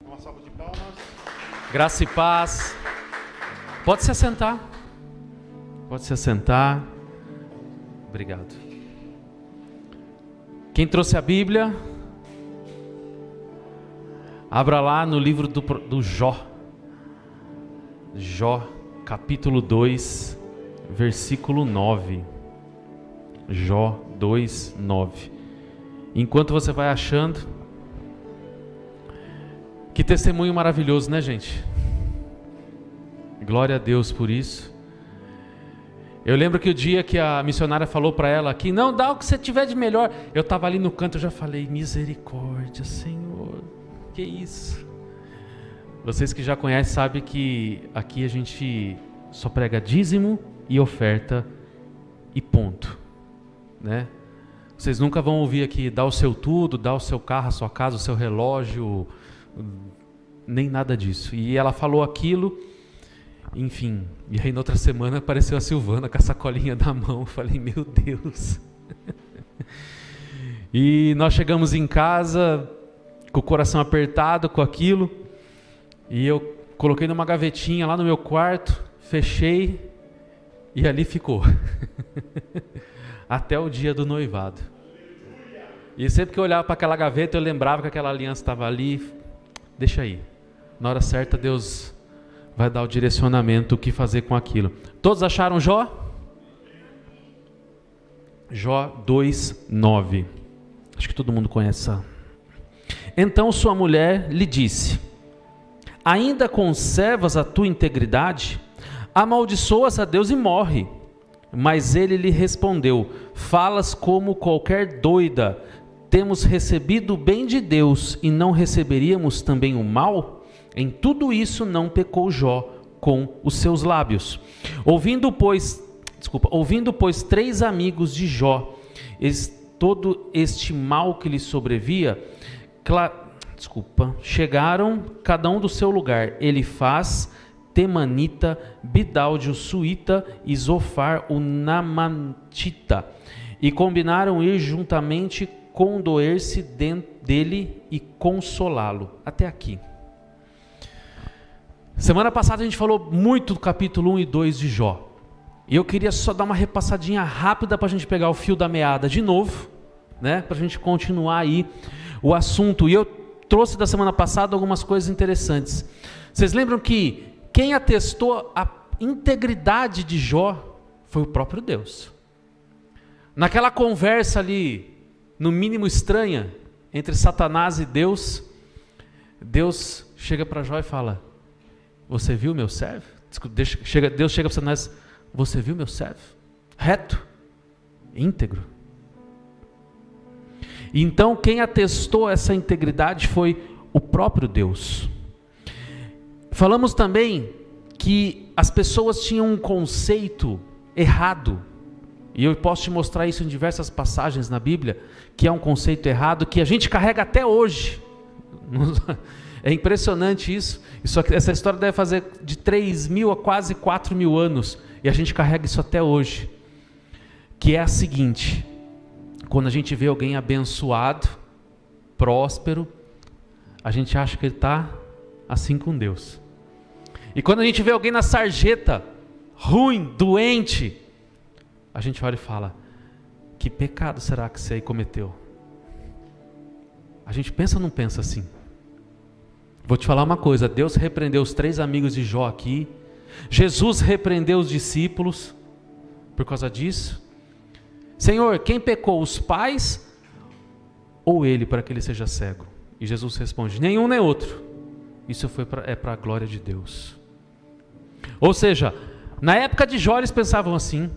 Uma salva de palmas. Graça e paz. Pode se assentar. Pode se assentar. Obrigado. Quem trouxe a Bíblia, abra lá no livro do Jó. Jó, capítulo 2, versículo 9. Jó 2, 9. Enquanto você vai achando, que testemunho maravilhoso, né, gente? Glória a Deus por isso. Eu lembro que o dia que a missionária falou para ela aqui, não, dá o que você tiver de melhor. Eu estava ali no canto, eu já falei, misericórdia, Senhor, que isso? Vocês que já conhecem sabem que aqui a gente só prega dízimo e oferta e ponto, né? Vocês nunca vão ouvir aqui, dá o seu tudo, dá o seu carro, a sua casa, o seu relógio, nem nada disso. E ela falou aquilo, enfim, e aí na outra semana apareceu a Silvana com a sacolinha na mão. Eu falei, meu Deus. E nós chegamos em casa com o coração apertado com aquilo, e eu coloquei numa gavetinha lá no meu quarto, fechei e ali ficou. Até o dia do noivado. E sempre que eu olhava para aquela gaveta, eu lembrava que aquela aliança estava ali. Deixa aí. Na hora certa, Deus vai dar o direcionamento, o que fazer com aquilo. Todos acharam Jó? Jó 2, 9. Acho que todo mundo conhece essa. Então sua mulher lhe disse: ainda conservas a tua integridade? Amaldiçoas a Deus e morre. Mas ele lhe respondeu: falas como qualquer doida. Temos recebido o bem de Deus e não receberíamos também o mal? Em tudo isso não pecou Jó com os seus lábios. Ouvindo, pois, três amigos de Jó, todo este mal que lhe sobrevia, chegaram cada um do seu lugar. Elifaz, Temanita, Bidalde o Suíta e Zofar o Namatita, e combinaram ir juntamente, condoer-se dele e consolá-lo. Até aqui. Semana passada a gente falou muito do capítulo 1 e 2 de Jó. E eu queria só dar uma repassadinha rápida para a gente pegar o fio da meada de novo, né? Para a gente continuar aí o assunto. E eu trouxe da semana passada algumas coisas interessantes. Vocês lembram que quem atestou a integridade de Jó foi o próprio Deus. Naquela conversa ali, no mínimo estranha, entre Satanás e Deus, Deus chega para Jó e fala: você viu meu servo? Deus chega para Satanás: você viu meu servo? Reto, íntegro. E então quem atestou essa integridade foi o próprio Deus. Falamos também que as pessoas tinham um conceito errado, e eu posso te mostrar isso em diversas passagens na Bíblia, que é um conceito errado que a gente carrega até hoje. É impressionante isso. Essa história deve fazer de 3.000 a quase 4.000 anos, e a gente carrega isso até hoje, que é a seguinte: quando a gente vê alguém abençoado, próspero, a gente acha que ele está assim com Deus. E quando a gente vê alguém na sarjeta, ruim, doente, a gente olha e fala: que pecado será que você aí cometeu? A gente pensa ou não pensa assim? Vou te falar uma coisa: Deus repreendeu os três amigos de Jó aqui. Jesus repreendeu os discípulos por causa disso. Senhor, quem pecou, os pais ou ele, para que ele seja cego? E Jesus responde: nenhum nem outro. Isso é para a glória de Deus. Ou seja, na época de Jó eles pensavam assim,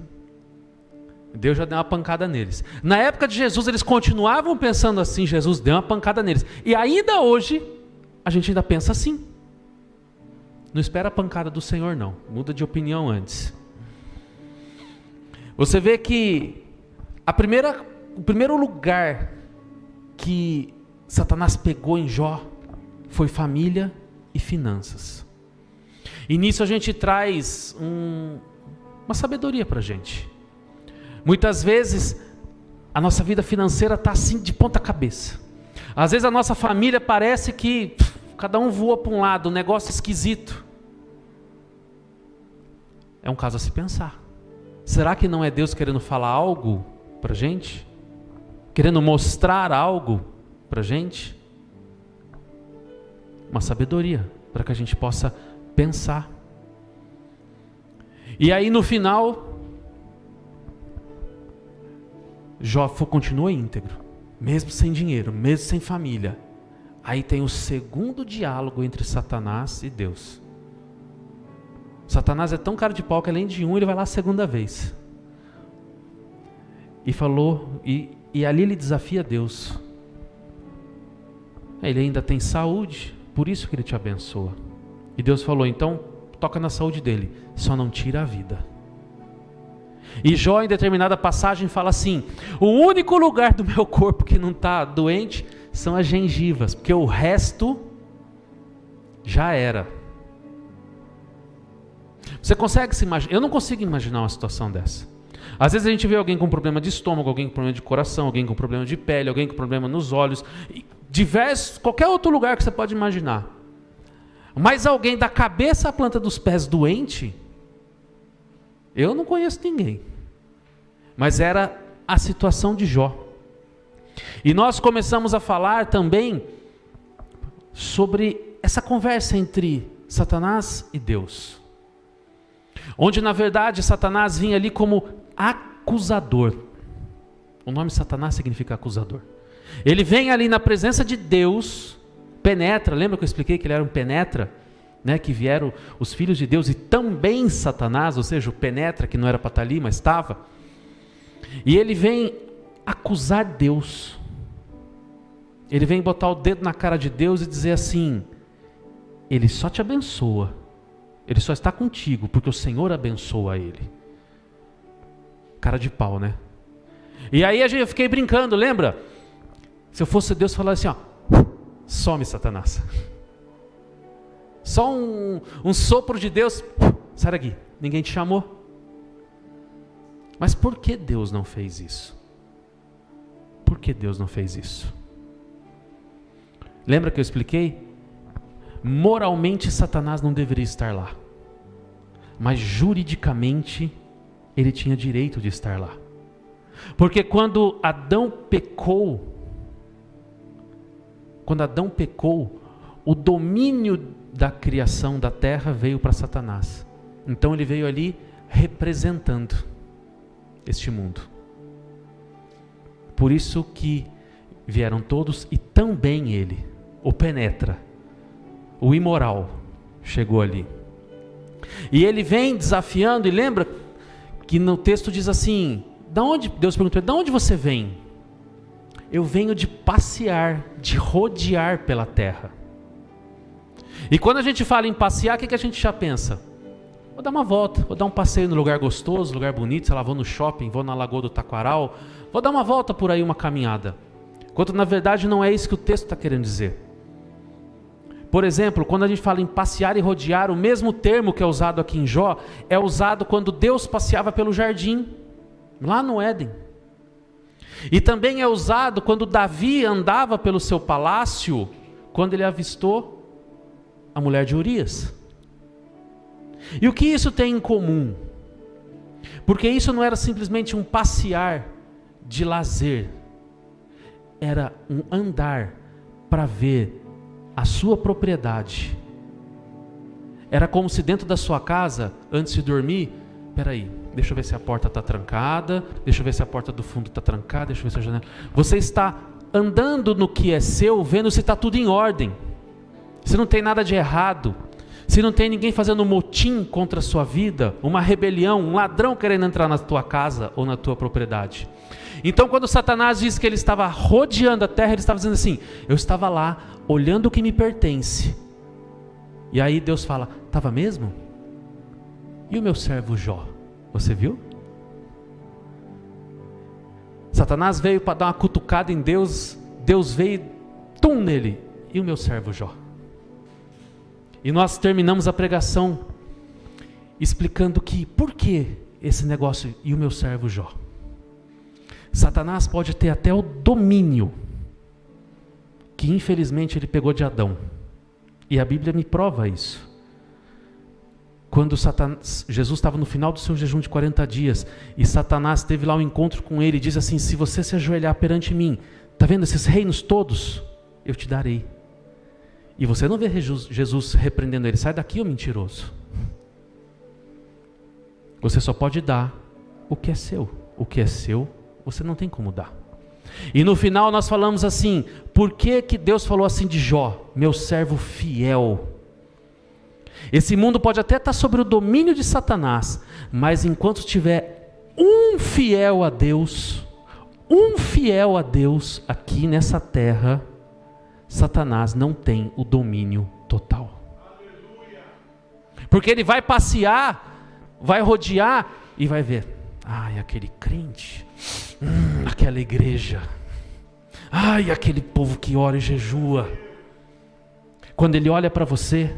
Deus já deu uma pancada neles. Na época de Jesus eles continuavam pensando assim, Jesus deu uma pancada neles. E ainda hoje a gente ainda pensa assim. Não espera a pancada do Senhor não, muda de opinião antes. Você vê que o primeiro lugar que Satanás pegou em Jó foi família e finanças. E nisso a gente traz uma sabedoria para a gente. Muitas vezes a nossa vida financeira está assim de ponta cabeça. Às vezes a nossa família parece que cada um voa para um lado, um negócio esquisito. É um caso a se pensar. Será que não é Deus querendo falar algo para a gente? Querendo mostrar algo para a gente? Uma sabedoria para que a gente possa pensar. E aí no final, Jó continua íntegro, mesmo sem dinheiro, mesmo sem família. Aí tem o segundo diálogo entre Satanás e Deus. Satanás é tão cara de pau que além de ele vai lá a segunda vez. E falou, e ali ele desafia Deus. Ele ainda tem saúde, por isso que ele te abençoa. E Deus falou, então toca na saúde dele, só não tira a vida. E Jó em determinada passagem fala assim, o único lugar do meu corpo que não está doente são as gengivas, porque o resto já era. Você consegue se imaginar? Eu não consigo imaginar uma situação dessa. Às vezes a gente vê alguém com problema de estômago, alguém com problema de coração, alguém com problema de pele, alguém com problema nos olhos, qualquer outro lugar que você pode imaginar. Mas alguém da cabeça à planta dos pés doente, eu não conheço ninguém. Mas era a situação de Jó. E nós começamos a falar também sobre essa conversa entre Satanás e Deus. Onde na verdade Satanás vinha ali como acusador. O nome Satanás significa acusador. Ele vem ali na presença de Deus, penetra, lembra que eu expliquei que ele era um penetra? Né, que vieram os filhos de Deus e também Satanás, ou seja, o penetra que não era para estar ali, mas estava. E ele vem acusar Deus. Ele vem botar o dedo na cara de Deus e dizer assim, ele só te abençoa, ele só está contigo porque o Senhor abençoa ele. Cara de pau, né? E aí eu fiquei brincando, lembra? Se eu fosse Deus, falar assim, ó, some Satanás. Só um sopro de Deus, sai daqui, ninguém te chamou. Mas por que Deus não fez isso? Por que Deus não fez isso? Lembra que eu expliquei? Moralmente Satanás não deveria estar lá, mas juridicamente ele tinha direito de estar lá. Porque quando Adão pecou, o domínio da criação da terra veio para Satanás. Então ele veio ali representando este mundo. Por isso que vieram todos e também ele, o penetra, o imoral, chegou ali. E ele vem desafiando, e lembra que no texto diz assim, Deus perguntou, de onde você vem? Eu venho de passear, de rodear pela terra. E quando a gente fala em passear, o que a gente já pensa? Vou dar uma volta, vou dar um passeio no lugar gostoso, lugar bonito, sei lá, vou no shopping, vou na Lagoa do Taquaral, vou dar uma volta por aí, uma caminhada. Quando na verdade não é isso que o texto está querendo dizer. Por exemplo, quando a gente fala em passear e rodear, o mesmo termo que é usado aqui em Jó, é usado quando Deus passeava pelo jardim, lá no Éden. E também é usado quando Davi andava pelo seu palácio, quando ele avistou a mulher de Urias. E o que isso tem em comum? Porque isso não era simplesmente um passear de lazer, era um andar para ver a sua propriedade. Era como se dentro da sua casa, antes de dormir, peraí, deixa eu ver se a porta está trancada, deixa eu ver se a porta do fundo está trancada, deixa eu ver se a janela... Você está andando no que é seu, vendo se está tudo em ordem, se não tem nada de errado, se não tem ninguém fazendo motim contra a sua vida, uma rebelião, um ladrão querendo entrar na tua casa ou na tua propriedade. Então quando Satanás disse que ele estava rodeando a terra, ele estava dizendo assim, eu estava lá olhando o que me pertence. E aí Deus fala, estava mesmo? E o meu servo Jó, você viu? Satanás veio para dar uma cutucada em Deus, Deus veio, tum nele, e o meu servo Jó? E nós terminamos a pregação explicando que, por que esse negócio, e o meu servo Jó? Satanás pode ter até o domínio, que infelizmente ele pegou de Adão, E a Bíblia me prova isso. Quando Jesus estava no final do seu jejum de 40 dias, e Satanás teve lá um encontro com ele, e diz assim: se você se ajoelhar perante mim, está vendo esses reinos todos? Eu te darei. E você não vê Jesus repreendendo ele: sai daqui, ô mentiroso. Você só pode dar o que é seu. O que é seu, você não tem como dar. E no final nós falamos assim: por que Deus falou assim de Jó? Meu servo fiel. Esse mundo pode até estar sobre o domínio de Satanás, mas enquanto tiver um fiel a Deus aqui nessa terra, Satanás não tem o domínio total. Porque ele vai passear, vai rodear e vai ver: ai, aquele crente, aquela igreja, ai, aquele povo que ora e jejua. Quando ele olha para você,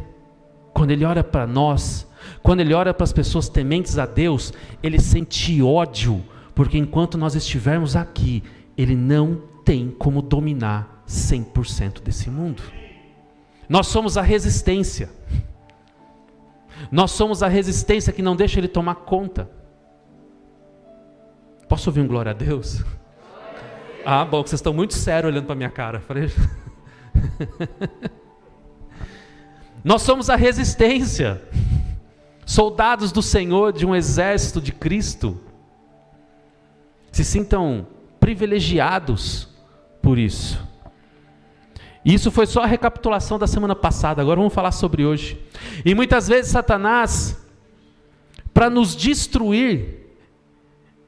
quando ele olha para nós, quando ele olha para as pessoas tementes a Deus, ele sente ódio, porque enquanto nós estivermos aqui, ele não tem como dominar 100% desse mundo. Nós somos a resistência. Nós somos a resistência que não deixa ele tomar conta. Posso ouvir um glória a Deus? Ah, bom, vocês estão muito sérios olhando para a minha cara. Falei... Nós somos a resistência, soldados do Senhor, de um exército de Cristo. Se sintam privilegiados por isso. E isso foi só a recapitulação da semana passada, agora vamos falar sobre hoje. E muitas vezes Satanás, para nos destruir,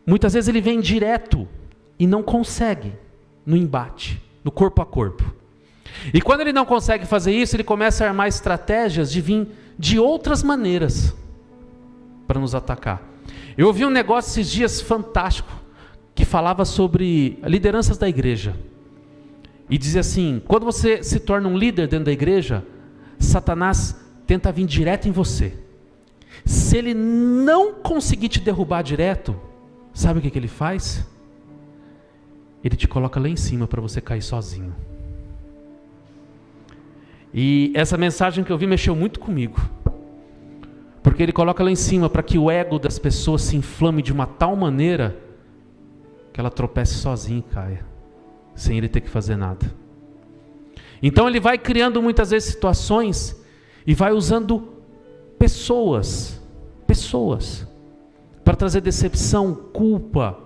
muitas vezes ele vem direto e não consegue no embate, no corpo a corpo. E quando ele não consegue fazer isso, ele começa a armar estratégias de vir de outras maneiras para nos atacar. Eu ouvi um negócio esses dias fantástico, que falava sobre lideranças da igreja. E dizia assim: quando você se torna um líder dentro da igreja, Satanás tenta vir direto em você. Se ele não conseguir te derrubar direto, sabe o que ele faz? Ele te coloca lá em cima para você cair sozinho. E essa mensagem que eu vi mexeu muito comigo. Porque ele coloca lá em cima para que o ego das pessoas se inflame de uma tal maneira que ela tropece sozinha e caia, sem ele ter que fazer nada. Então ele vai criando muitas vezes situações e vai usando pessoas para trazer decepção, culpa,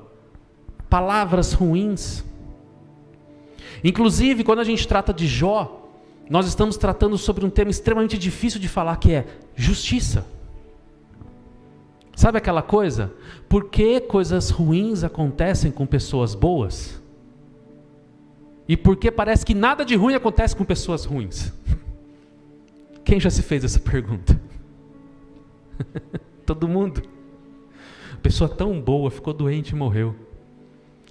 palavras ruins. Inclusive, quando a gente trata de Jó, nós estamos tratando sobre um tema extremamente difícil de falar, que é justiça. Sabe aquela coisa? Por que coisas ruins acontecem com pessoas boas? E por que parece que nada de ruim acontece com pessoas ruins? Quem já se fez essa pergunta? Todo mundo. Pessoa tão boa, ficou doente e morreu.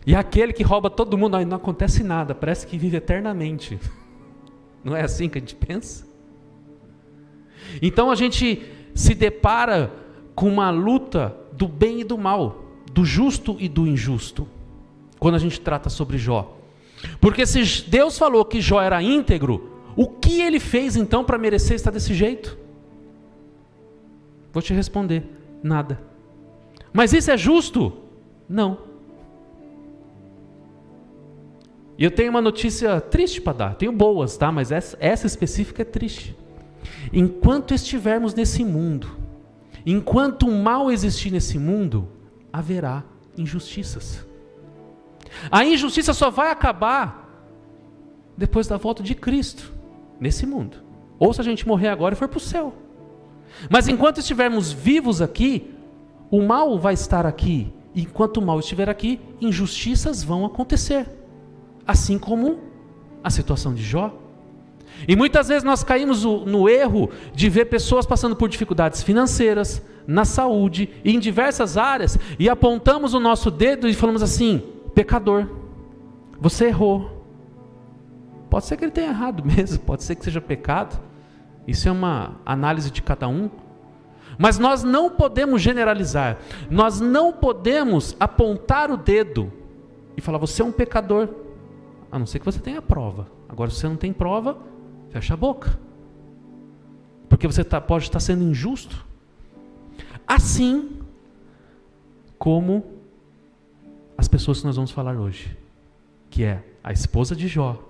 E aquele que rouba todo mundo, não acontece nada, parece que vive eternamente. Não é assim que a gente pensa? Então a gente se depara com uma luta do bem e do mal, do justo e do injusto, quando a gente trata sobre Jó. Porque se Deus falou que Jó era íntegro, o que ele fez então para merecer estar desse jeito? Vou te responder: nada. Mas isso é justo? Não. E eu tenho uma notícia triste para dar. Tenho boas, tá? Mas essa específica é triste. Enquanto estivermos nesse mundo, enquanto o mal existir nesse mundo, haverá injustiças. A injustiça só vai acabar depois da volta de Cristo nesse mundo. Ou se a gente morrer agora e for para o céu. Mas enquanto estivermos vivos aqui, o mal vai estar aqui. E enquanto o mal estiver aqui, injustiças vão acontecer. Assim como a situação de Jó. E muitas vezes nós caímos no erro de ver pessoas passando por dificuldades financeiras, na saúde e em diversas áreas, e apontamos o nosso dedo e falamos assim: pecador, você errou. Pode ser que ele tenha errado mesmo, pode ser que seja pecado, isso é uma análise de cada um. Mas nós não podemos generalizar, nós não podemos apontar o dedo e falar: você é um pecador, a não ser que você tenha prova. Agora, se você não tem prova, fecha a boca. porque você pode estar sendo injusto. Assim como as pessoas que nós vamos falar hoje, que é a esposa de Jó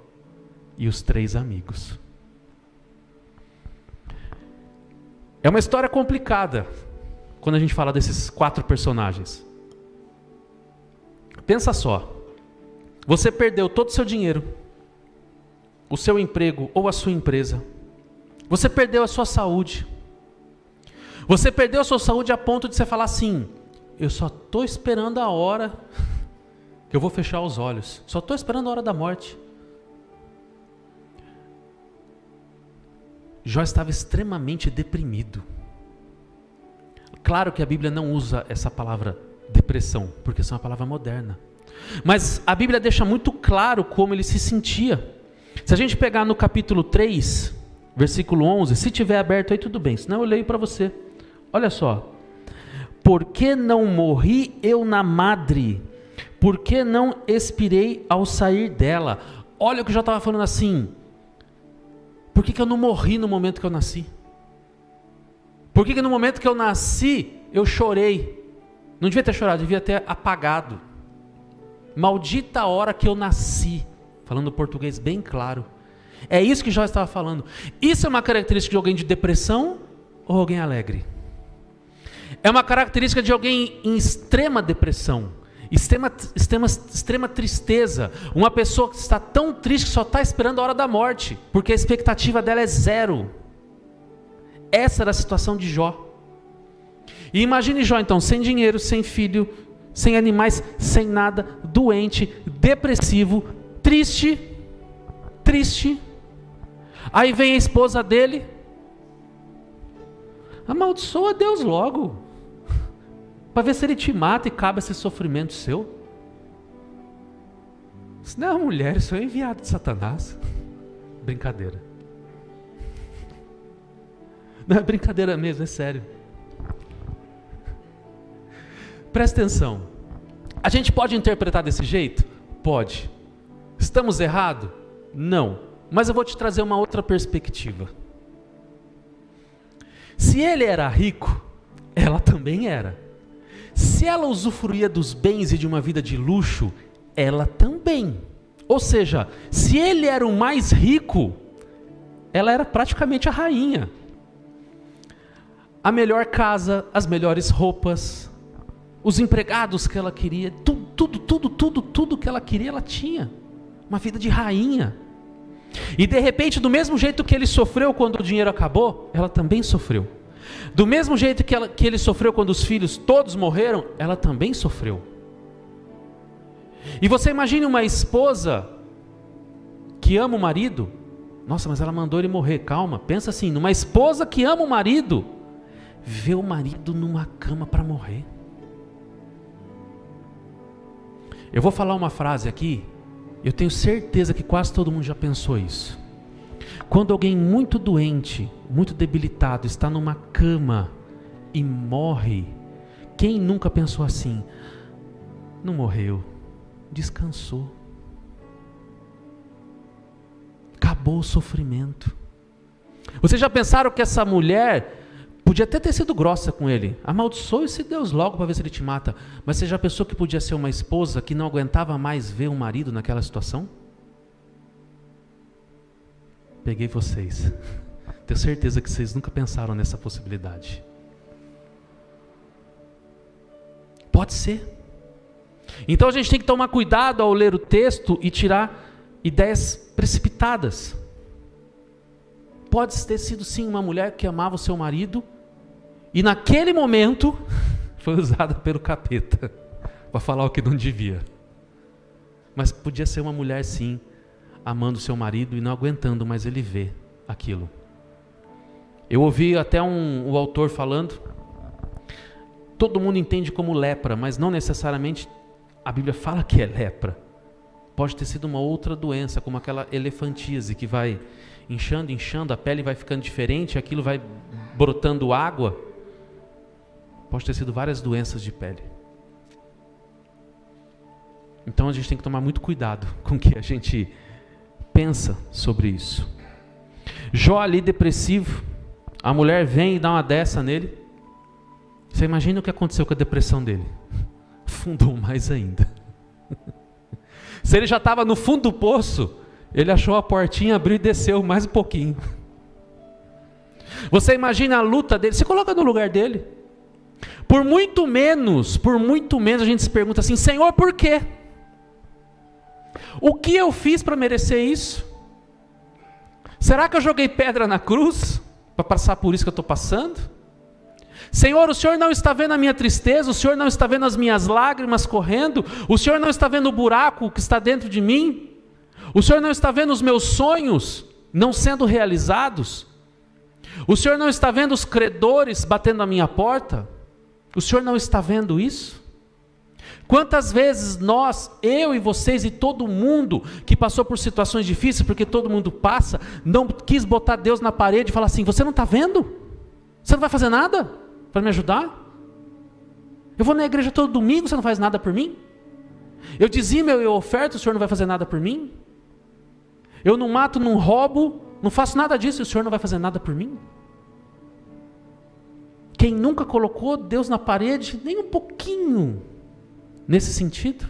e os 3 amigos. É uma história complicada quando a gente fala desses 4 personagens. Pensa só, você perdeu todo o seu dinheiro, o seu emprego ou a sua empresa, você perdeu a sua saúde, você perdeu a sua saúde a ponto de você falar assim: eu só estou esperando a hora que eu vou fechar os olhos, só estou esperando a hora da morte. Jó estava extremamente deprimido. Claro que a Bíblia não usa essa palavra depressão, porque essa é uma palavra moderna. Mas a Bíblia deixa muito claro como ele se sentia. Se a gente pegar no capítulo 3, versículo 11, se tiver aberto aí tudo bem, senão eu leio para você. Olha só. Por que não morri eu na madre? Por que não expirei ao sair dela? Olha o que eu já estava falando assim. Por que eu não morri no momento que eu nasci? Por que no momento que eu nasci, eu chorei? Não devia ter chorado, devia ter apagado. Maldita a hora que eu nasci. Falando português bem claro. É isso que Jó estava falando. Isso é uma característica de alguém de depressão ou alguém alegre? É uma característica de alguém em extrema depressão, extrema tristeza. Uma pessoa que está tão triste que só está esperando a hora da morte, porque a expectativa dela é 0. Essa era a situação de Jó. E imagine Jó então, sem dinheiro, sem filho, sem animais, sem nada, doente, depressivo, triste. Aí vem a esposa dele: amaldiçoa Deus logo, para ver se ele te mata e acaba esse sofrimento seu. Isso não é uma mulher, isso é um enviado de Satanás. Brincadeira. Não é brincadeira mesmo, é sério. Presta atenção. A gente pode interpretar desse jeito? Pode. Estamos errados? Não. Mas eu vou te trazer uma outra perspectiva. Se ele era rico, ela também era. Se ela usufruía dos bens e de uma vida de luxo, ela também. Ou seja, se ele era o mais rico, ela era praticamente a rainha. A melhor casa, as melhores roupas, os empregados que ela queria, tudo que ela queria, ela tinha. Uma vida de rainha. E de repente, do mesmo jeito que ele sofreu quando o dinheiro acabou, ela também sofreu. Do mesmo jeito que ele sofreu quando os filhos todos morreram, ela também sofreu. E você imagine uma esposa que ama o marido. Nossa, mas ela mandou ele morrer. Calma, pensa assim, numa esposa que ama o marido, vê o marido numa cama para morrer. Eu vou falar uma frase aqui, eu tenho certeza que quase todo mundo já pensou isso. Quando alguém muito doente, muito debilitado, está numa cama e morre, quem nunca pensou assim? Não morreu, descansou. Acabou o sofrimento. Vocês já pensaram que essa mulher podia até ter sido grossa com ele? Amaldiçoe esse Deus logo para ver se ele te mata. Mas você já pensou que podia ser uma esposa que não aguentava mais ver um marido naquela situação? Peguei vocês. Tenho certeza que vocês nunca pensaram nessa possibilidade. Pode ser. Então a gente tem que tomar cuidado ao ler o texto e tirar ideias precipitadas. Pode ter sido sim uma mulher que amava o seu marido e naquele momento foi usada pelo capeta para falar o que não devia. Mas podia ser uma mulher sim, amando o seu marido e não aguentando mais ele ver aquilo. Eu ouvi até o autor falando, todo mundo entende como lepra, mas não necessariamente a Bíblia fala que é lepra. Pode ter sido uma outra doença, como aquela elefantíase que vai inchando, a pele vai ficando diferente, aquilo vai brotando água. Pode ter sido várias doenças de pele. Então a gente tem que tomar muito cuidado com o que a gente pensa sobre isso. Jó ali depressivo, A mulher vem e dá uma dessa nele. Você imagina o que aconteceu com a depressão dele? Fundou mais ainda. Se ele já estava no fundo do poço, ele achou a portinha, abriu e desceu mais um pouquinho. Você imagina a luta dele, você coloca no lugar dele. Por muito menos a gente se pergunta assim: Senhor, por quê? O que eu fiz para merecer isso? Será que eu joguei pedra na cruz para passar por isso que eu estou passando? Senhor, o Senhor não está vendo a minha tristeza, o Senhor não está vendo as minhas lágrimas correndo, o Senhor não está vendo o buraco que está dentro de mim, o Senhor não está vendo os meus sonhos não sendo realizados, o Senhor não está vendo os credores batendo a minha porta, o Senhor não está vendo isso? Quantas vezes nós, eu e vocês e todo mundo que passou por situações difíceis, porque todo mundo passa, não quis botar Deus na parede e falar assim: você não está vendo? Você não vai fazer nada para me ajudar? Eu vou na igreja todo domingo, você não faz nada por mim? Eu dizimo, eu oferto, o Senhor não vai fazer nada por mim? Eu não mato, não roubo, não faço nada disso, e o Senhor não vai fazer nada por mim? Quem nunca colocou Deus na parede, nem um pouquinho, nesse sentido?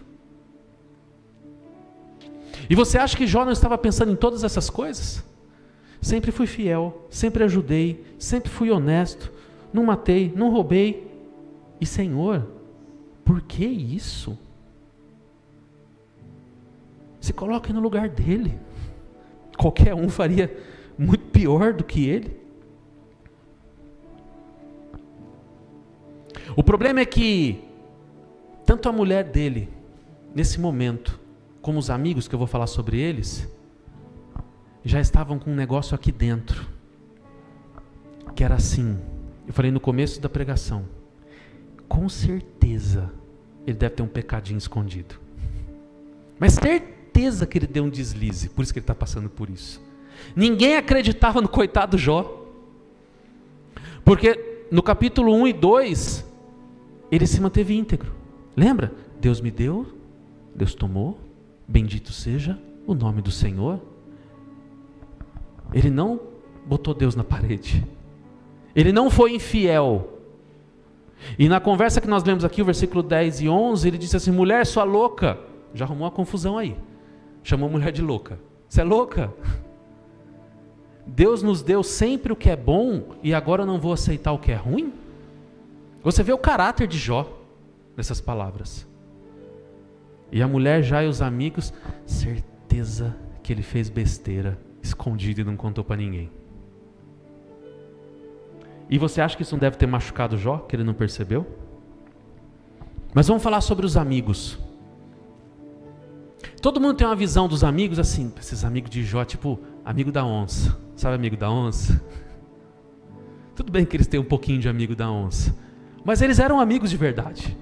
E você acha que Jó não estava pensando em todas essas coisas? Sempre fui fiel, sempre ajudei, sempre fui honesto, não matei, não roubei. E Senhor, por que isso? Se coloque no lugar dele. Qualquer um faria muito pior do que ele. O problema é que tanto a mulher dele, nesse momento, como os amigos que eu vou falar sobre eles, já estavam com um negócio aqui dentro, que era assim. Eu falei no começo da pregação: com certeza ele deve ter um pecadinho escondido, mas certeza que ele deu um deslize, por isso que ele está passando por isso. Ninguém acreditava no coitado Jó, porque no capítulo 1 e 2 ele se manteve íntegro. Lembra? Deus me deu, Deus tomou, bendito seja o nome do Senhor. Ele não botou Deus na parede, ele não foi infiel. E na conversa que nós lemos aqui, o versículo 10 e 11, ele disse assim: mulher, sua louca. Já arrumou uma confusão aí, chamou a mulher de louca. Você é louca? Deus nos deu sempre o que é bom e agora eu não vou aceitar o que é ruim? Você vê o caráter de Jó nessas palavras. E a mulher já e os amigos, certeza que ele fez besteira, escondido e não contou para ninguém. E você acha que isso não deve ter machucado Jó, que ele não percebeu? Mas vamos falar sobre os amigos. Todo mundo tem uma visão dos amigos assim, esses amigos de Jó, tipo amigo da onça. Sabe amigo da onça? Tudo bem que eles têm um pouquinho de amigo da onça, mas eles eram amigos de verdade.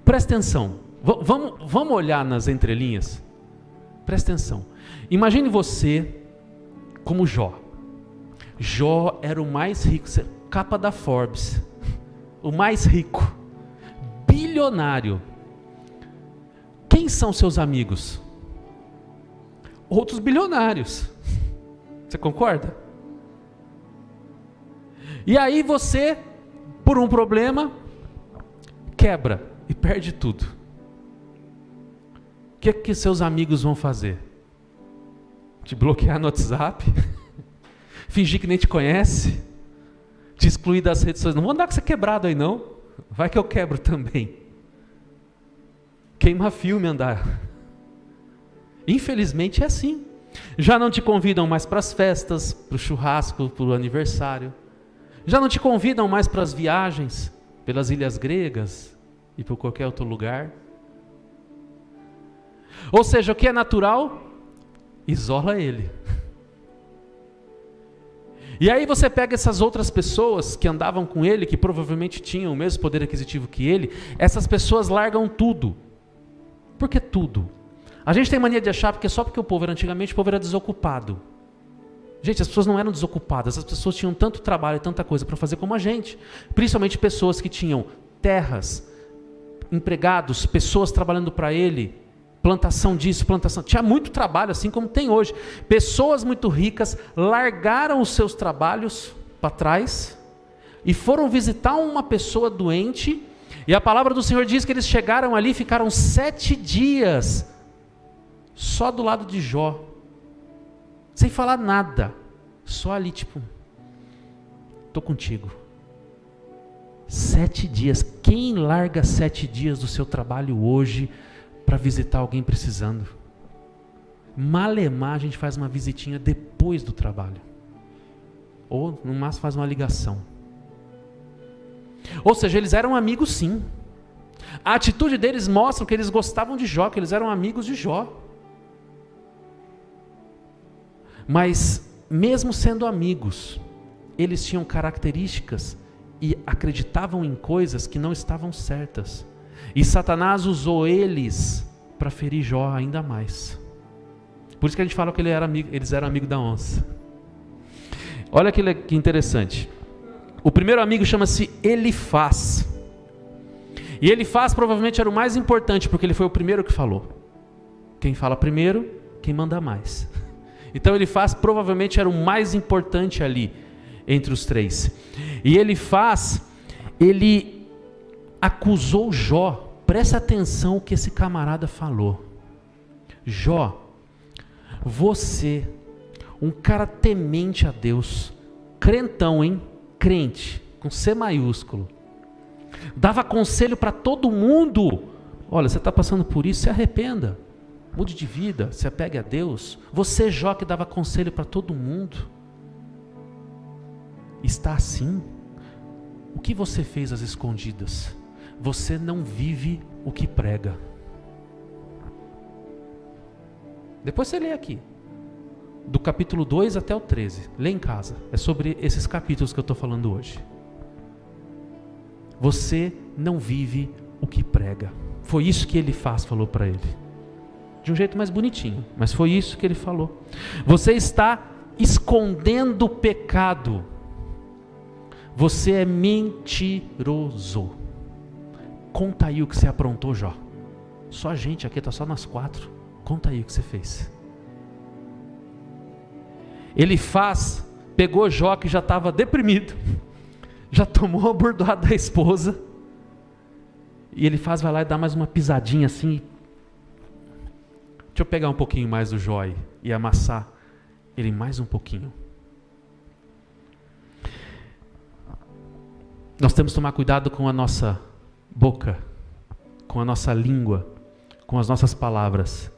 Presta atenção, vamos olhar nas entrelinhas. Presta atenção. Imagine você como Jó. Jó era o mais rico, capa da Forbes, o mais rico, bilionário. Quem são seus amigos? Outros bilionários. Você concorda? E aí você, por um problema, quebra e perde tudo. O que seus amigos vão fazer? Te bloquear no WhatsApp? Fingir que nem te conhece? Te excluir das redes sociais? Não vou andar com você quebrado aí não. Vai que eu quebro também. Queima filme andar. Infelizmente é assim. Já não te convidam mais para as festas, para o churrasco, para o aniversário. Já não te convidam mais para as viagens pelas ilhas gregas e por qualquer outro lugar. Ou seja, o que é natural, isola ele. E aí você pega essas outras pessoas que andavam com ele, que provavelmente tinham o mesmo poder aquisitivo que ele, essas pessoas largam tudo. Por que tudo? A gente tem mania de achar que só porque o povo era antigamente, o povo era desocupado. Gente, as pessoas não eram desocupadas, as pessoas tinham tanto trabalho e tanta coisa para fazer como a gente. Principalmente pessoas que tinham terras, empregados, pessoas trabalhando para ele, plantação disso, plantação... Tinha muito trabalho, assim como tem hoje. Pessoas muito ricas largaram os seus trabalhos para trás e foram visitar uma pessoa doente, e a palavra do Senhor diz que eles chegaram ali e ficaram 7 dias só do lado de Jó, sem falar nada, só ali tipo, estou contigo. 7 dias, quem larga 7 dias do seu trabalho hoje para visitar alguém precisando? Malemar a gente faz uma visitinha depois do trabalho, ou no máximo faz uma ligação. Ou seja, eles eram amigos sim. A atitude deles mostra que eles gostavam de Jó, que eles eram amigos de Jó. Mas mesmo sendo amigos, eles tinham características e acreditavam em coisas que não estavam certas. E Satanás usou eles para ferir Jó ainda mais. Por isso que a gente fala que eles eram amigos da onça. Olha que interessante. O primeiro amigo chama-se Elifaz. E Elifaz provavelmente era o mais importante, porque ele foi o primeiro que falou. Quem fala primeiro, quem manda mais. Então Elifaz provavelmente era o mais importante ali entre os 3. E Elifaz, ele acusou Jó. Presta atenção o que esse camarada falou. Jó, você, um cara temente a Deus, crentão, hein? Crente, com C maiúsculo, dava conselho para todo mundo. Olha, você está passando por isso, se arrependa, mude de vida, se apegue a Deus. Você, Jó, que dava conselho para todo mundo, está assim? O que você fez às escondidas? Você não vive o que prega. Depois você lê aqui, do capítulo 2 até o 13, lê em casa, é sobre esses capítulos que eu estou falando hoje. Você não vive o que prega. Foi isso que Elifaz falou para ele, de um jeito mais bonitinho, mas foi isso que ele falou. Você está escondendo o pecado, você é mentiroso. Conta aí o que você aprontou, Jó. Só a gente aqui, está só nós 4. Conta aí o que você fez. Elifaz pegou Jó, que já estava deprimido, já tomou a bordoada da esposa, e Elifaz vai lá e dá mais uma pisadinha assim. Deixa eu pegar um pouquinho mais do Jó e amassar ele mais um pouquinho. Nós temos que tomar cuidado com a nossa boca, com a nossa língua, com as nossas palavras,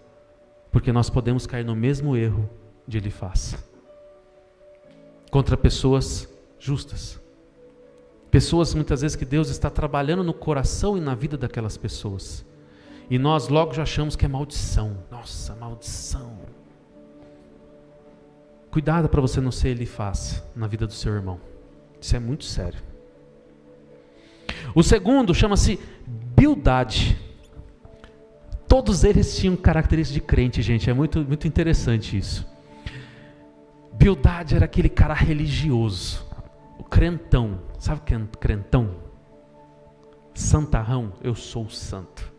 porque nós podemos cair no mesmo erro de Elifaz, contra pessoas justas, pessoas muitas vezes que Deus está trabalhando no coração e na vida daquelas pessoas, e nós logo já achamos que é maldição. Nossa, maldição. Cuidado para você não ser Elifaz na vida do seu irmão, isso é muito sério. O segundo chama-se Bildade. Todos eles tinham características de crente, gente, é muito, muito interessante isso. Bildade era aquele cara religioso, o crentão. Sabe o que é crentão? Santarrão, eu sou santo.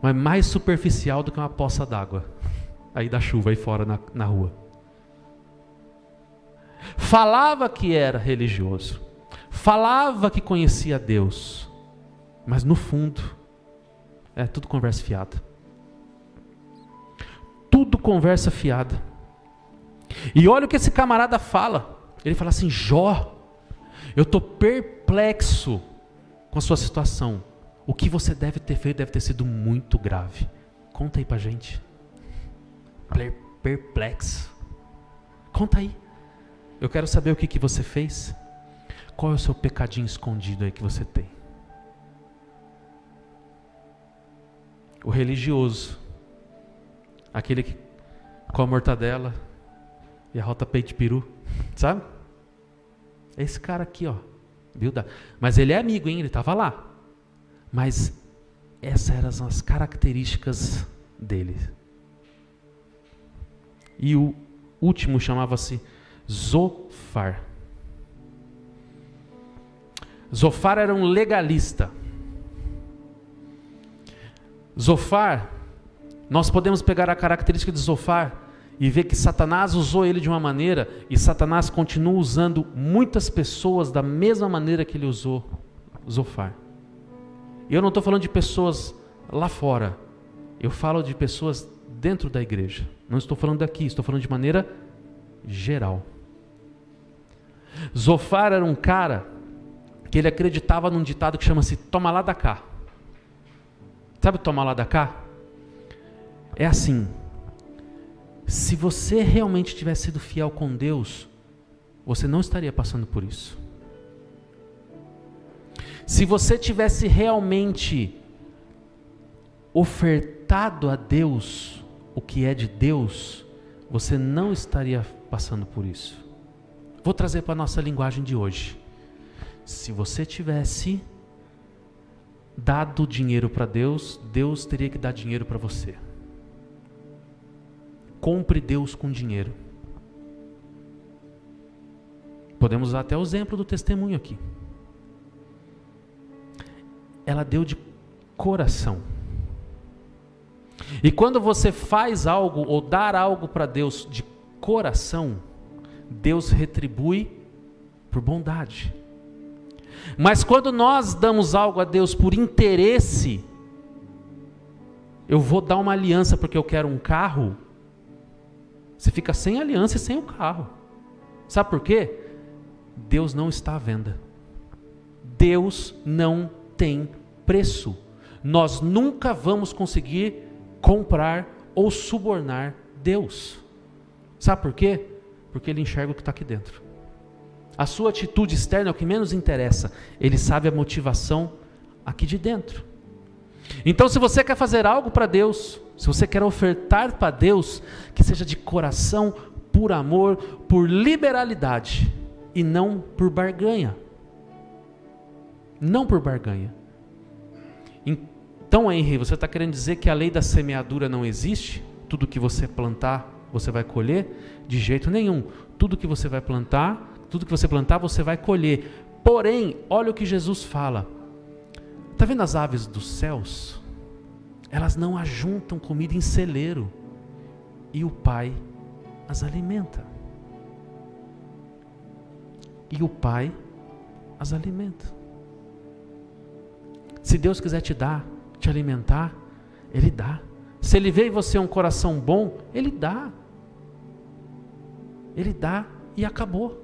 Mas mais superficial do que uma poça d'água aí da chuva, aí fora na rua. Falava que era religioso, falava que conhecia Deus, mas no fundo é tudo conversa fiada. Tudo conversa fiada. E olha o que esse camarada fala. Ele fala assim: Jó, eu estou perplexo com a sua situação. O que você deve ter feito deve ter sido muito grave. Conta aí pra gente. Perplexo. Conta aí. Eu quero saber o que você fez. Qual é o seu pecadinho escondido aí que você tem? O religioso, aquele que come mortadela e arrota peito de peru, sabe? É esse cara aqui, ó. Mas ele é amigo, hein? Ele estava lá. Mas essas eram as características dele. E o último chamava-se Zofar. Zofar era um legalista. Zofar, nós podemos pegar a característica de Zofar e vê que Satanás usou ele de uma maneira, e Satanás continua usando muitas pessoas da mesma maneira que ele usou Zofar. E eu não estou falando de pessoas lá fora, eu falo de pessoas dentro da igreja. Não estou falando daqui, estou falando de maneira geral. Zofar era um cara que ele acreditava num ditado que chama-se toma lá da cá. Sabe toma lá da cá? É assim: se você realmente tivesse sido fiel com Deus, você não estaria passando por isso. Se você tivesse realmente ofertado a Deus o que é de Deus, você não estaria passando por isso. Vou trazer para a nossa linguagem de hoje. Se você tivesse dado dinheiro para Deus, Deus teria que dar dinheiro para você. Compre Deus com dinheiro. Podemos usar até o exemplo do testemunho aqui. Ela deu de coração. E quando você faz algo ou dar algo para Deus de coração, Deus retribui por bondade. Mas quando nós damos algo a Deus por interesse, eu vou dar uma aliança porque eu quero um carro, você fica sem aliança e sem o carro. Sabe por quê? Deus não está à venda. Deus não tem preço. Nós nunca vamos conseguir comprar ou subornar Deus. Sabe por quê? Porque Ele enxerga o que está aqui dentro. A sua atitude externa é o que menos interessa. Ele sabe a motivação aqui de dentro. Então, se você quer fazer algo para Deus, se você quer ofertar para Deus, que seja de coração, por amor, por liberalidade, e não por barganha. Não por barganha. Então, Henry, você está querendo dizer que a lei da semeadura não existe? Tudo que você plantar, você vai colher? De jeito nenhum. Tudo que você vai plantar, você vai colher. Porém, olha o que Jesus fala. Está vendo as aves dos céus? Elas não ajuntam comida em celeiro, e o Pai as alimenta. E o Pai as alimenta. Se Deus quiser te dar, te alimentar, Ele dá. Se Ele vê em você um coração bom, Ele dá. Ele dá e acabou.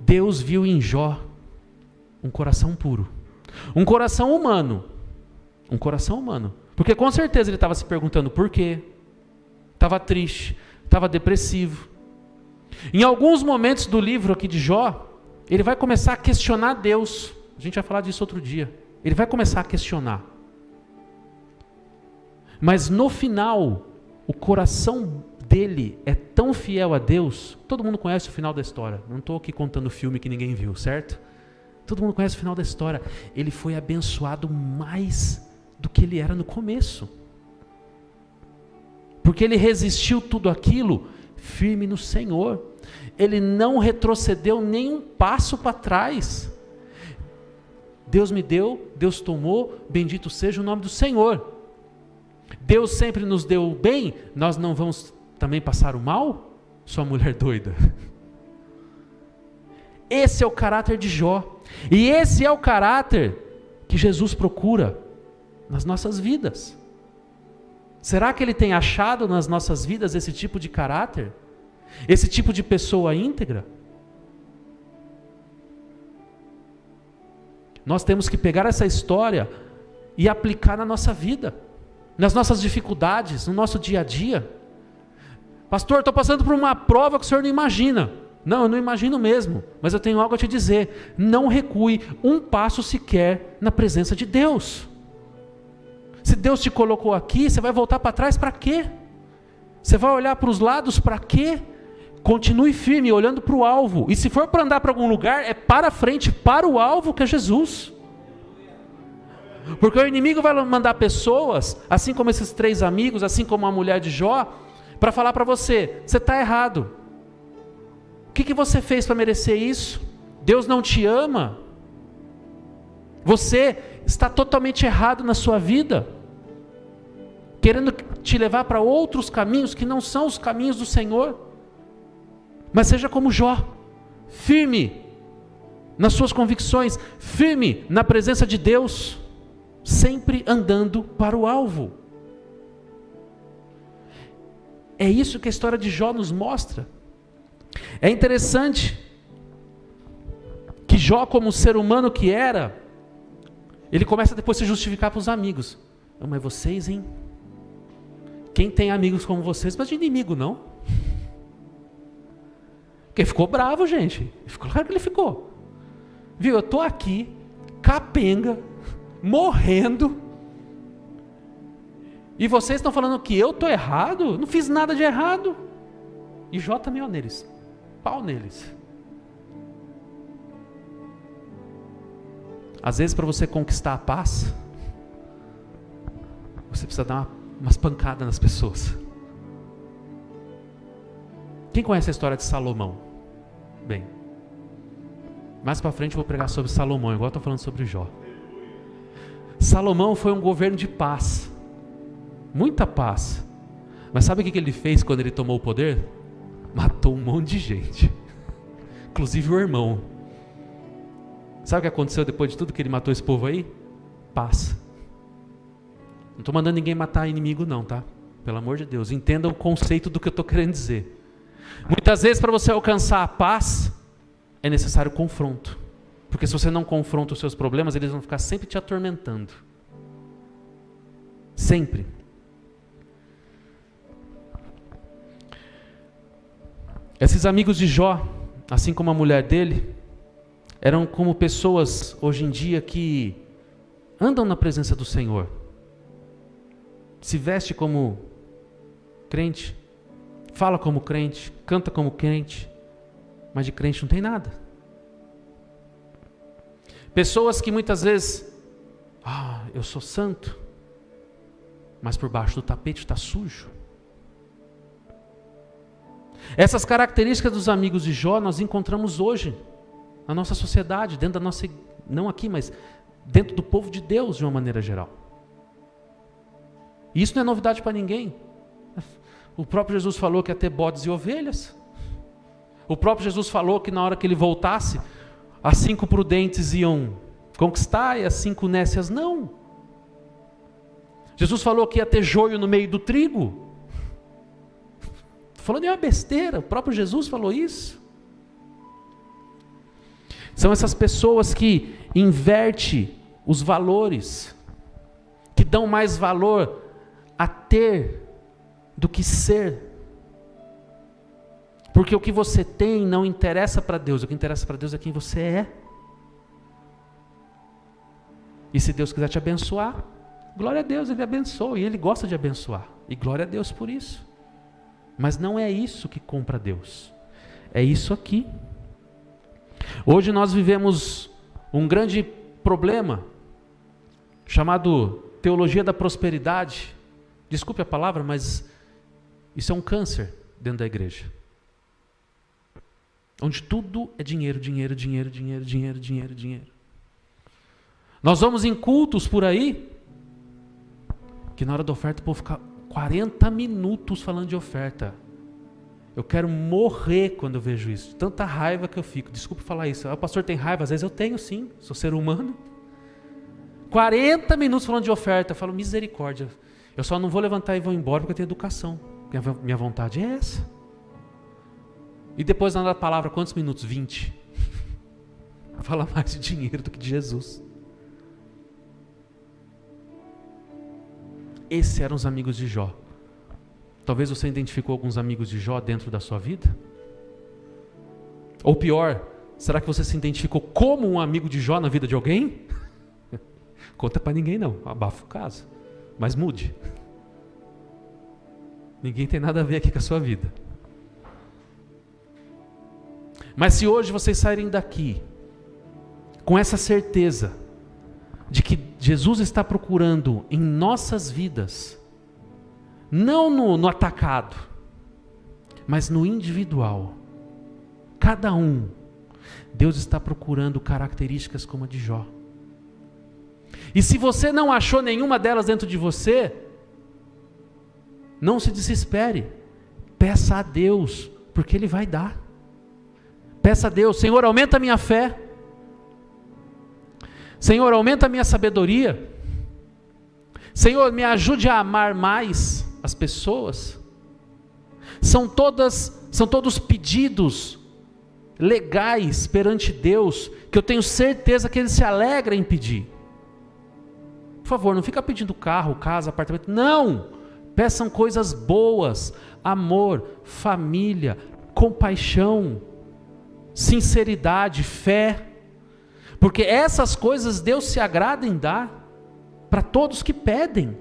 Deus viu em Jó um coração puro. Um coração humano. Um coração humano. Porque com certeza ele estava se perguntando por quê. Estava triste, estava depressivo. Em alguns momentos do livro aqui de Jó, ele vai começar a questionar Deus. A gente vai falar disso outro dia. Ele vai começar a questionar. Mas no final, o coração dele é tão fiel a Deus. Todo mundo conhece o final da história. Não estou aqui contando o filme que ninguém viu, certo? Todo mundo conhece o final da história. Ele foi abençoado mais do que ele era no começo. Porque ele resistiu tudo aquilo firme no Senhor. Ele não retrocedeu nem um passo para trás. Deus me deu, Deus tomou, bendito seja o nome do Senhor. Deus sempre nos deu o bem, nós não vamos também passar o mal? Sua mulher doida. Esse é o caráter de Jó. E esse é o caráter que Jesus procura nas nossas vidas. Será que Ele tem achado nas nossas vidas esse tipo de caráter? Esse tipo de pessoa íntegra? Nós temos que pegar essa história e aplicar na nossa vida, nas nossas dificuldades, no nosso dia a dia. Pastor, estou passando por uma prova que o senhor não imagina. Não, eu não imagino mesmo, mas eu tenho algo a te dizer. Não recue um passo sequer na presença de Deus. Se Deus te colocou aqui, você vai voltar para trás para quê? Você vai olhar para os lados para quê? Continue firme, olhando para o alvo. E se for para andar para algum lugar, é para frente, para o alvo que é Jesus. Porque o inimigo vai mandar pessoas, assim como esses 3 amigos, assim como a mulher de Jó, para falar para você, você está errado. O que você fez para merecer isso? Deus não te ama. Você está totalmente errado na sua vida. querendo te levar para outros caminhos que não são os caminhos do Senhor. Mas seja como Jó, firme nas suas convicções, firme na presença de Deus, sempre andando para o alvo. É isso que a história de Jó nos mostra. É interessante que Jó, como ser humano que era, ele começa depois a se justificar para os amigos. Mas vocês, hein? Quem tem amigos como vocês, mas de inimigo não. Porque ele ficou bravo, gente. Claro que ele ficou. Viu, eu estou aqui, capenga, morrendo, e vocês estão falando que eu estou errado? Não fiz nada de errado. E Jó também, ó, neles. Pau neles. Às vezes, para você conquistar a paz, você precisa dar umas pancadas nas pessoas. Quem conhece a história de Salomão? Bem, mais para frente eu vou pregar sobre Salomão, igual eu estou falando sobre Jó. Salomão foi um governo de paz, muita paz. Mas sabe o que ele fez quando ele tomou o poder? Matou um monte de gente, inclusive o irmão. Sabe o que aconteceu depois de tudo que ele matou esse povo aí? Paz. Não estou mandando ninguém matar inimigo não, tá? Pelo amor de Deus, entenda o conceito do que eu estou querendo dizer. Muitas vezes, para você alcançar a paz, é necessário confronto. Porque se você não confronta os seus problemas, eles vão ficar sempre te atormentando. Sempre. Esses amigos de Jó, assim como a mulher dele, eram como pessoas hoje em dia que andam na presença do Senhor. Se veste como crente, fala como crente, canta como crente, mas de crente não tem nada. Pessoas que muitas vezes, eu sou santo, mas por baixo do tapete está sujo. Essas características dos amigos de Jó nós encontramos hoje na nossa sociedade, dentro da nossa, não aqui, mas dentro do povo de Deus de uma maneira geral. E isso não é novidade para ninguém. O próprio Jesus falou que ia ter bodes e ovelhas. O próprio Jesus falou que na hora que ele voltasse, as 5 prudentes iam conquistar e as 5 nécias não. Jesus falou que ia ter joio no meio do trigo. Estou falando de uma besteira, o próprio Jesus falou isso. São essas pessoas que invertem os valores, que dão mais valor a ter do que ser. Porque o que você tem não interessa para Deus, o que interessa para Deus é quem você é. E se Deus quiser te abençoar, glória a Deus, Ele abençoa, e Ele gosta de abençoar, e glória a Deus por isso. Mas não é isso que compra Deus, é isso aqui. Hoje nós vivemos um grande problema, chamado teologia da prosperidade. Desculpe a palavra, mas isso é um câncer dentro da igreja. Onde tudo é dinheiro, dinheiro, dinheiro, dinheiro, dinheiro, dinheiro, dinheiro. Nós vamos em cultos por aí, que na hora da oferta o povo fica 40 minutos falando de oferta. Eu quero morrer quando eu vejo isso. Tanta raiva que eu fico. Desculpe falar isso. O pastor tem raiva? Às vezes eu tenho sim, sou ser humano. 40 minutos falando de oferta. Eu falo, misericórdia. Eu só não vou levantar e vou embora porque eu tenho educação. Minha vontade é essa. E depois na palavra, quantos minutos? 20. Fala mais de dinheiro do que de Jesus. Esses eram os amigos de Jó. Talvez você identificou alguns amigos de Jó dentro da sua vida? Ou pior, será que você se identificou como um amigo de Jó na vida de alguém? Conta para ninguém não, abafa o caso. Mas mude. Ninguém tem nada a ver aqui com a sua vida. Mas se hoje vocês saírem daqui com essa certeza de que Jesus está procurando em nossas vidas, não no atacado, mas no individual, cada um, Deus está procurando características como a de Jó. E se você não achou nenhuma delas dentro de você, Não se desespere. Peça a Deus, porque Ele vai dar. Peça a Deus: Senhor, aumenta a minha fé. Senhor, aumenta a minha sabedoria. Senhor, me ajude a amar mais as pessoas. São todos pedidos legais perante Deus, que eu tenho certeza que Ele se alegra em pedir. Por favor, não fica pedindo carro, casa, apartamento. Não! Peçam coisas boas: amor, família, compaixão, sinceridade, fé. Porque essas coisas Deus se agrada em dar para todos que pedem.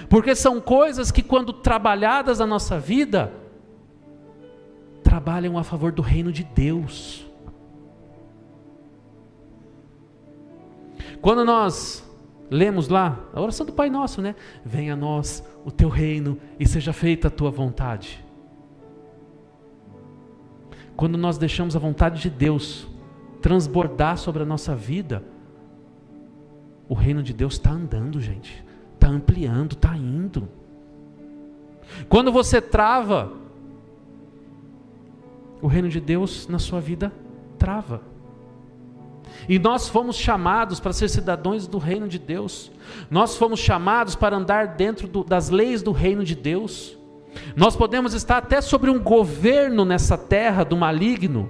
Porque são coisas que, quando trabalhadas na nossa vida, trabalham a favor do reino de Deus. Quando nós lemos lá a oração do Pai Nosso, né? Venha a nós o teu reino e seja feita a tua vontade. Quando nós deixamos a vontade de Deus transbordar sobre a nossa vida, o reino de Deus está andando, gente. Está ampliando, está indo. Quando você trava, o reino de Deus na sua vida trava. E nós fomos chamados para ser cidadãos do reino de Deus. Nós fomos chamados para andar dentro das leis do reino de Deus. Nós podemos estar até sobre um governo nessa terra do maligno,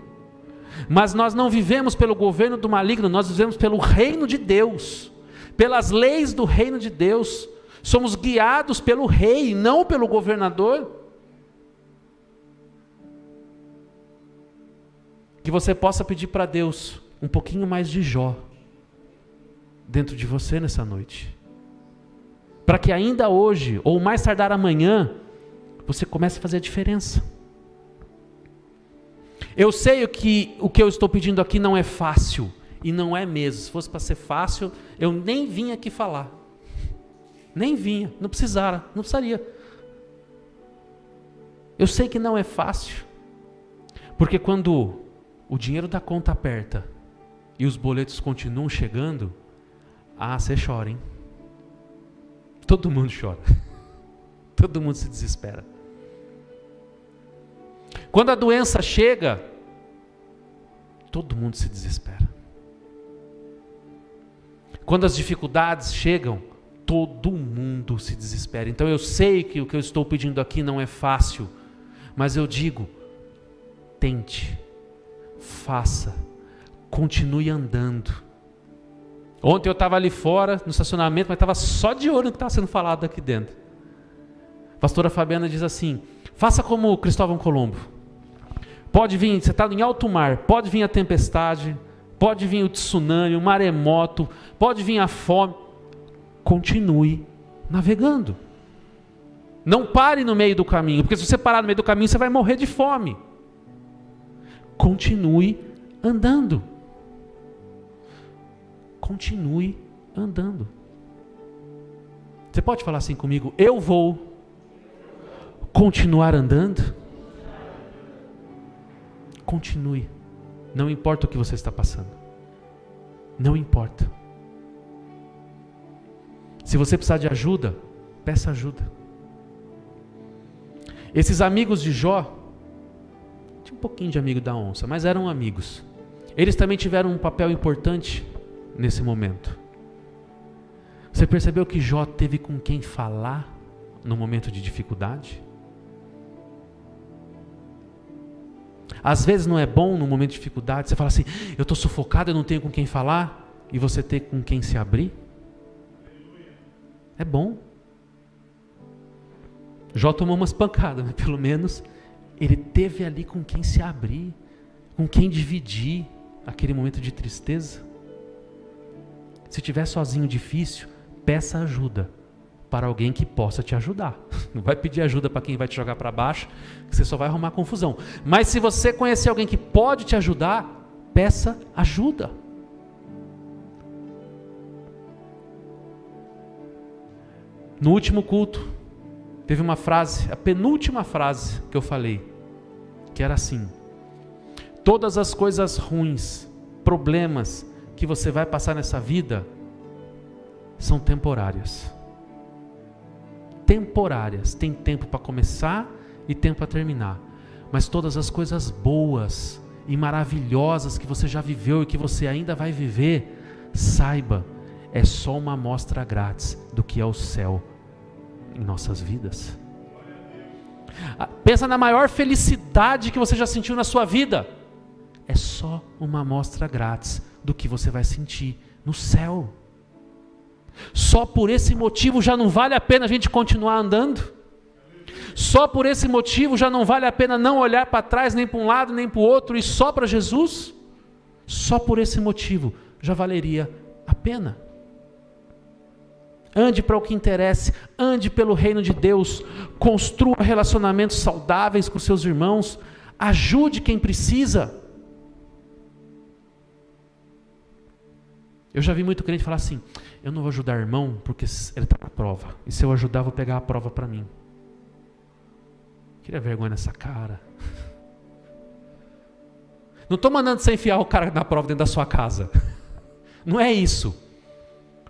mas nós não vivemos pelo governo do maligno, nós vivemos pelo reino de Deus, pelas leis do reino de Deus. Somos guiados pelo rei, não pelo governador. Que você possa pedir para Deus um pouquinho mais de Jó dentro de você nessa noite, para que ainda hoje, ou mais tardar amanhã, você comece a fazer a diferença. Eu sei que o que eu estou pedindo aqui não é fácil, e não é mesmo. Se fosse para ser fácil, eu nem vinha aqui falar. Nem vinha, não precisaria. Eu sei que não é fácil, porque quando o dinheiro da conta aperta e os boletos continuam chegando, você chora, hein? Todo mundo chora. Todo mundo se desespera. Quando a doença chega, todo mundo se desespera. Quando as dificuldades chegam, todo mundo se desespera. Então eu sei que o que eu estou pedindo aqui não é fácil, mas eu digo: tente, faça, continue andando. Ontem eu estava ali fora, no estacionamento, mas estava só de olho no que estava sendo falado aqui dentro. A pastora Fabiana diz assim: faça como Cristóvão Colombo. Pode vir, você está em alto mar, pode vir a tempestade, pode vir o tsunami, o maremoto, pode vir a fome. Continue navegando. Não pare no meio do caminho, porque se você parar no meio do caminho, você vai morrer de fome. Continue andando. Continue andando. Você pode falar assim comigo: eu vou continuar andando? Continue. Não importa o que você está passando. Não importa. Se você precisar de ajuda, peça ajuda. Esses amigos de Jó, tinha um pouquinho de amigo da onça, mas eram amigos. Eles também tiveram um papel importante nesse momento. Você percebeu que Jó teve com quem falar no momento de dificuldade? Às vezes não é bom no momento de dificuldade você fala assim: eu estou sufocado, eu não tenho com quem falar, e você ter com quem se abrir. É bom. Jó tomou umas pancadas, mas pelo menos ele teve ali com quem se abrir, com quem dividir aquele momento de tristeza. Se estiver sozinho difícil, peça ajuda para alguém que possa te ajudar. Não vai pedir ajuda para quem vai te jogar para baixo, que você só vai arrumar confusão. Mas se você conhecer alguém que pode te ajudar, peça ajuda. No último culto, teve uma frase, a penúltima frase que eu falei, que era assim: todas as coisas ruins, problemas que você vai passar nessa vida, são temporárias. temporárias. Tem tempo para começar e tempo para terminar. Mas todas as coisas boas e maravilhosas que você já viveu e que você ainda vai viver, saiba, é só uma amostra grátis do que é o céu em nossas vidas. Pensa na maior felicidade que você já sentiu na sua vida. É só uma amostra grátis do que você vai sentir no céu. Só por esse motivo já não vale a pena a gente continuar andando. Só por esse motivo já não vale a pena não olhar para trás, nem para um lado, nem para o outro, e só para Jesus. Só por esse motivo já valeria a pena. Ande para o que interessa, ande pelo reino de Deus, construa relacionamentos saudáveis com seus irmãos, ajude quem precisa. Eu já vi muito crente falar assim: eu não vou ajudar o irmão porque ele está na prova, e se eu ajudar, eu vou pegar a prova para mim. Queria vergonha nessa cara. Não estou mandando você enfiar o cara na prova dentro da sua casa. Não é isso.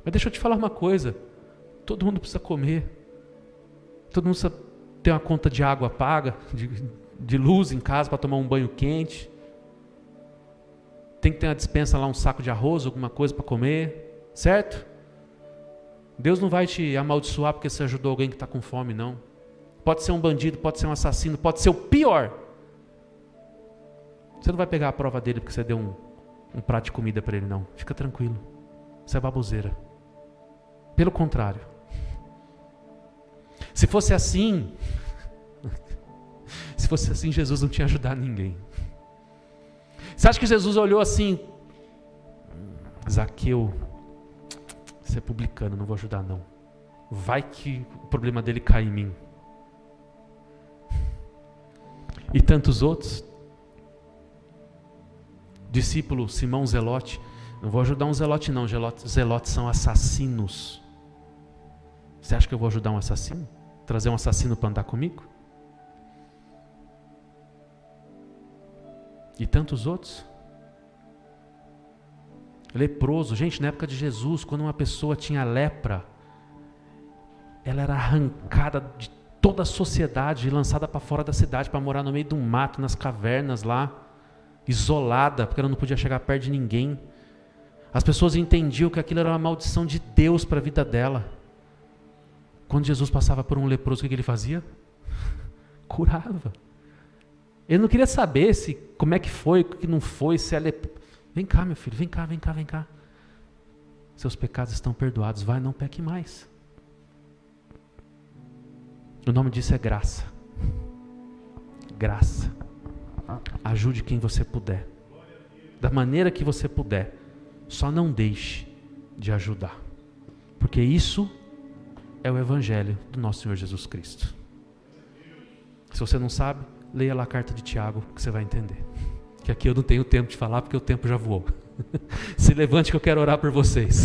Mas deixa eu te falar uma coisa. Todo mundo precisa comer. Todo mundo precisa ter uma conta de água paga, de luz em casa para tomar um banho quente. Tem que ter uma despensa lá, um saco de arroz, alguma coisa para comer. Certo? Deus não vai te amaldiçoar porque você ajudou alguém que está com fome, não. Pode ser um bandido, pode ser um assassino, pode ser o pior. Você não vai pegar a prova dele porque você deu um prato de comida para ele, não. Fica tranquilo. Isso é baboseira. Pelo contrário. Se fosse assim, Jesus não tinha ajudado ninguém. Você acha que Jesus olhou assim: Zaqueu, você é publicano, não vou ajudar não. Vai que o problema dele cai em mim. E tantos outros. Discípulo Simão Zelote: não vou ajudar um zelote não, zelotes são assassinos. Você acha que eu vou ajudar um assassino? Trazer um assassino para andar comigo? E tantos outros. Leproso, gente, na época de Jesus, quando uma pessoa tinha lepra, ela era arrancada de toda a sociedade e lançada para fora da cidade, para morar no meio do mato, nas cavernas lá, isolada, porque ela não podia chegar perto de ninguém. As pessoas entendiam que aquilo era uma maldição de Deus para a vida dela. Quando Jesus passava por um leproso, o que ele fazia? Curava. Ele não queria saber como é que foi, o que não foi, se é leproso. Vem cá, meu filho, vem cá. Seus pecados estão perdoados, vai, não peque mais. O nome disso é graça. Graça. Ajude quem você puder. Da maneira que você puder. Só não deixe de ajudar. Porque isso é o Evangelho do nosso Senhor Jesus Cristo. Se você não sabe, leia lá a carta de Tiago, que você vai entender. Que aqui eu não tenho tempo de falar, porque o tempo já voou. Se levante que eu quero orar por vocês.